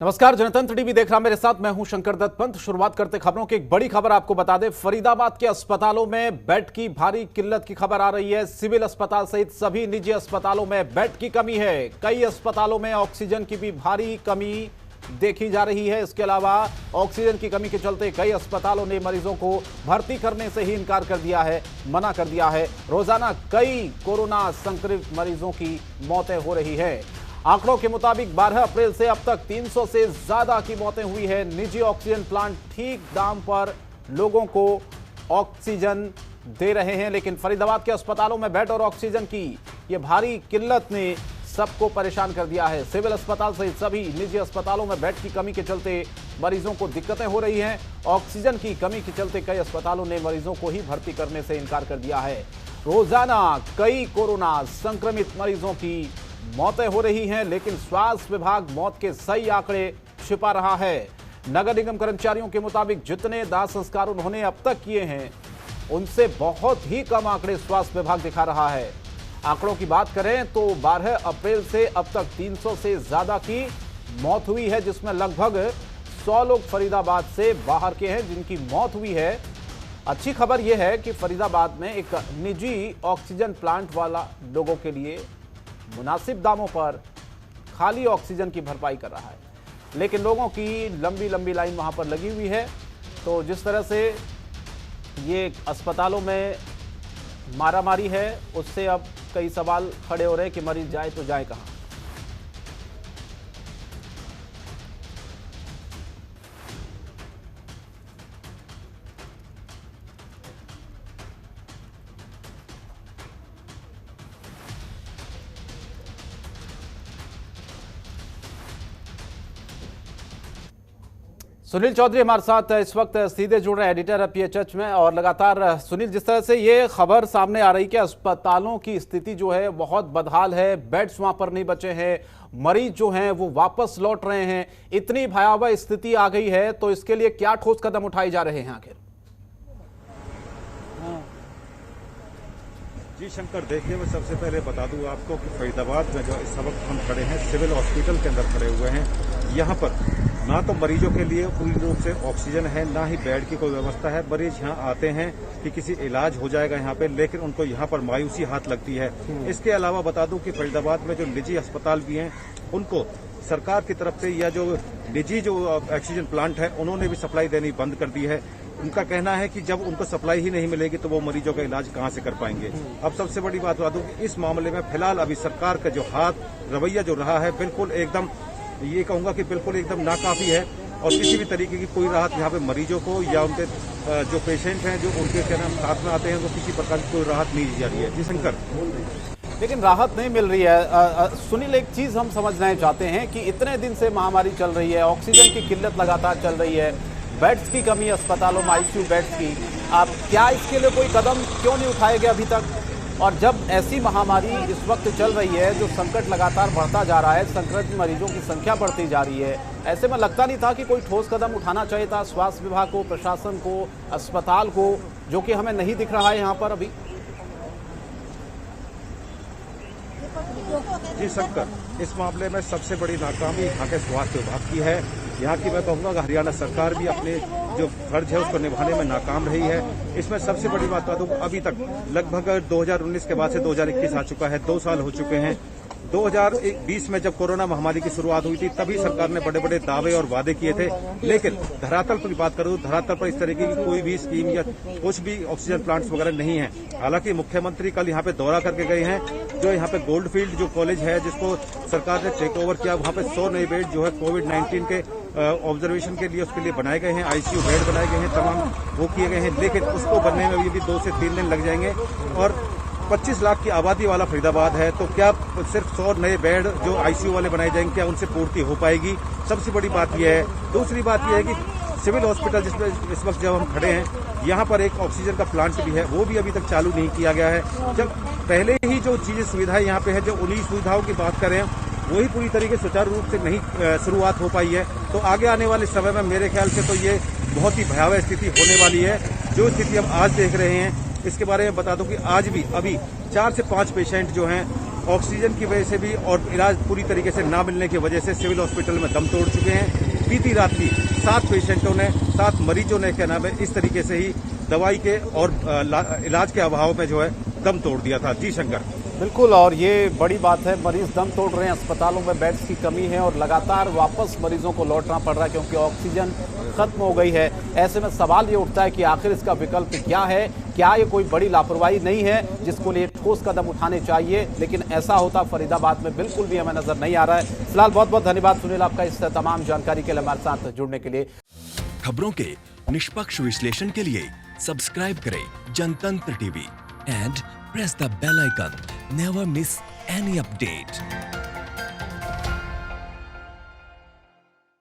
नमस्कार, जनतंत्र टीवी देख रहा मेरे साथ मैं हूं शंकर दत्त पंत। शुरुआत करते खबरों की एक बड़ी खबर आपको बता दें। फरीदाबाद के अस्पतालों में बेड की भारी किल्लत की खबर आ रही है। सिविल अस्पताल सहित सभी निजी अस्पतालों में बेड की कमी है। कई अस्पतालों में ऑक्सीजन की भी भारी कमी देखी जा रही है। इसके अलावा ऑक्सीजन की कमी के चलते कई अस्पतालों ने मरीजों को भर्ती करने से ही इनकार कर दिया है, मना कर दिया है। रोजाना कई कोरोना संक्रमित मरीजों की मौतें हो रही है। आंकड़ों के मुताबिक 12 अप्रैल से अब तक 300 से ज्यादा की मौतें हुई है। निजी ऑक्सीजन प्लांट ठीक दाम पर लोगों को ऑक्सीजन दे रहे हैं, लेकिन फरीदाबाद के अस्पतालों में बेड और ऑक्सीजन की ये भारी किल्लत ने सबको परेशान कर दिया है। सिविल अस्पताल सहित सभी निजी अस्पतालों में बेड की कमी के चलते मरीजों को दिक्कतें हो रही हैं। ऑक्सीजन की कमी के चलते कई अस्पतालों ने मरीजों को ही भर्ती करने से इनकार कर दिया है। रोजाना कई कोरोना संक्रमित मरीजों की मौतें हो रही हैं, लेकिन स्वास्थ्य विभाग मौत के सही आंकड़े छिपा रहा है। नगर निगम कर्मचारियों के मुताबिक जितने दाह संस्कार उन्होंने अब तक किए हैं, उनसे बहुत ही कम आंकड़े स्वास्थ्य विभाग दिखा रहा है। आंकड़ों की बात करें तो 12 अप्रैल से अब तक 300 से ज्यादा की मौत हुई है, जिसमें लगभग 100 लोग फरीदाबाद से बाहर के हैं जिनकी मौत हुई है। अच्छी खबर यह है कि फरीदाबाद में एक निजी ऑक्सीजन प्लांट वाला लोगों के लिए मुनासिब दामों पर खाली ऑक्सीजन की भरपाई कर रहा है, लेकिन लोगों की लंबी लंबी लाइन वहां पर लगी हुई है। तो जिस तरह से ये अस्पतालों में मारामारी है, उससे अब कई सवाल खड़े हो रहे हैं कि मरीज जाए तो जाए कहां। सुनील चौधरी हमारे साथ इस वक्त सीधे जुड़ रहे हैं, एडिटर पीएचएच में। और लगातार सुनील, जिस तरह से ये खबर सामने आ रही कि अस्पतालों की स्थिति जो है बहुत बदहाल है, बेड्स वहां पर नहीं बचे हैं, मरीज जो हैं वो वापस लौट रहे हैं, इतनी भयावह स्थिति आ गई है, तो इसके लिए क्या ठोस कदम उठाए जा रहे हैं आखिर? जी शंकर, देखिए मैं सबसे पहले बता दूं आपको कि फरीदाबाद में जो इस वक्त हम खड़े हैं सिविल हॉस्पिटल के अंदर खड़े हुए हैं। यहाँ पर ना तो मरीजों के लिए पूरी रूप से ऑक्सीजन है, ना ही बेड की कोई व्यवस्था है। मरीज यहाँ आते हैं कि किसी इलाज हो जाएगा यहाँ पे, लेकिन उनको यहाँ पर मायूसी हाथ लगती है। इसके अलावा बता दूं कि फरीदाबाद में जो निजी अस्पताल भी हैं, उनको सरकार की तरफ से या जो निजी जो ऑक्सीजन प्लांट है, उन्होंने भी सप्लाई देनी बंद कर दी है। उनका कहना है कि जब उनको सप्लाई ही नहीं मिलेगी तो वो मरीजों का इलाज कहां से कर पाएंगे। अब सबसे बड़ी बात बता दूं कि इस मामले में फिलहाल अभी सरकार का जो रवैया जो रहा है, बिल्कुल एकदम, ये कहूंगा कि बिल्कुल एकदम नाकाफी है। और किसी भी तरीके की कोई राहत यहाँ पे मरीजों को या उनके जो पेशेंट हैं, जो उनके साथ में आते हैं, वो किसी प्रकार की कोई राहत नहीं दी जा रही है। जी शंकर, लेकिन राहत नहीं मिल रही है। सुनील, एक चीज हम समझना चाहते हैं कि इतने दिन से महामारी चल रही है, ऑक्सीजन की किल्लत लगातार चल रही है, बेड्स की कमी अस्पतालों में, आईसीयू बेड्स की, आप क्या इसके लिए कोई कदम क्यों नहीं उठाए गए अभी तक? और जब ऐसी महामारी इस वक्त चल रही है, जो संकट लगातार बढ़ता जा रहा है, संक्रमित मरीजों की संख्या बढ़ती जा रही है, ऐसे में लगता नहीं था कि कोई ठोस कदम उठाना चाहिए था स्वास्थ्य विभाग को, प्रशासन को, अस्पताल को, जो कि हमें नहीं दिख रहा है यहाँ पर अभी? जी शंकर, इस मामले में सबसे बड़ी नाकामी यहाँ के स्वास्थ्य विभाग की है। यहाँ की मैं कहूँगा कि हरियाणा सरकार भी अपने जो फर्ज है उसको निभाने में नाकाम रही है। इसमें सबसे बड़ी बात बता दूं, अभी तक लगभग 2019 के बाद से 2021 आ चुका है, 2 साल हो चुके हैं। 2020 में जब कोरोना महामारी की शुरुआत हुई थी, तभी सरकार ने बड़े बड़े दावे और वादे किए थे, लेकिन धरातल पर बात करूं, धरातल पर इस तरीके की कोई भी स्कीम या कुछ भी ऑक्सीजन प्लांट्स वगैरह नहीं है। हालांकि मुख्यमंत्री कल यहाँ पे दौरा करके गए हैं। जो यहाँ पे गोल्डफील्ड जो कॉलेज है, जिसको सरकार ने टेक ओवर किया, वहाँ पे 100 नए बेड जो है कोविड-19 के ऑब्जर्वेशन के लिए उसके लिए बनाए गए हैं, आईसीयू बेड बनाए गए हैं, तमाम वो किए गए हैं, लेकिन उसको बनने में भी 2 से 3 दिन लग जाएंगे। और 25 लाख की आबादी वाला फरीदाबाद है, तो क्या सिर्फ 100 नए बेड जो आईसीयू वाले बनाए जाएंगे, क्या उनसे पूर्ति हो पाएगी? सबसे बड़ी बात यह है। दूसरी बात यह है कि सिविल हॉस्पिटल जिसमें इस वक्त जब हम खड़े हैं, यहाँ पर एक ऑक्सीजन का प्लांट भी है, वो भी अभी तक चालू नहीं किया गया है। जब पहले ही जो चीजें सुविधाएं यहाँ पे है, जो उन्हीं सुविधाओं की बात करें, वही पूरी तरीके से सुचारू रूप से नहीं शुरुआत हो पाई है, तो आगे आने वाले समय में मेरे ख्याल से तो ये बहुत ही भयावह स्थिति होने वाली है। जो स्थिति हम आज देख रहे हैं, इसके बारे में बता दूं कि आज भी अभी 4 से 5 पेशेंट जो हैं ऑक्सीजन की वजह से भी और इलाज पूरी तरीके से ना मिलने की वजह से सिविल हॉस्पिटल में दम तोड़ चुके हैं। बीती रात भी 7 पेशेंटों ने 7 मरीजों ने क्या नाम है इस तरीके से ही दवाई के और इलाज के अभाव में जो है दम तोड़ दिया था। जी शंकर। बिल्कुल, और ये बड़ी बात है, मरीज दम तोड़ रहे हैं, अस्पतालों में बेड्स की कमी है और लगातार वापस मरीजों को लौटना पड़ रहा है क्योंकि ऑक्सीजन खत्म हो गई है। ऐसे में सवाल ये उठता है कि आखिर इसका विकल्प क्या है? क्या ये कोई बड़ी लापरवाही नहीं है जिसको लिए ठोस कदम उठाने चाहिए? लेकिन ऐसा होता फरीदाबाद में बिल्कुल भी हमें नजर नहीं आ रहा है। फिलहाल बहुत बहुत धन्यवाद सुनील आपका इस तमाम जानकारी के लिए, हमारे साथ जुड़ने के लिए। खबरों के निष्पक्ष विश्लेषण के लिए सब्सक्राइब करें जनतंत्र TV and press the bell icon. Never miss any update.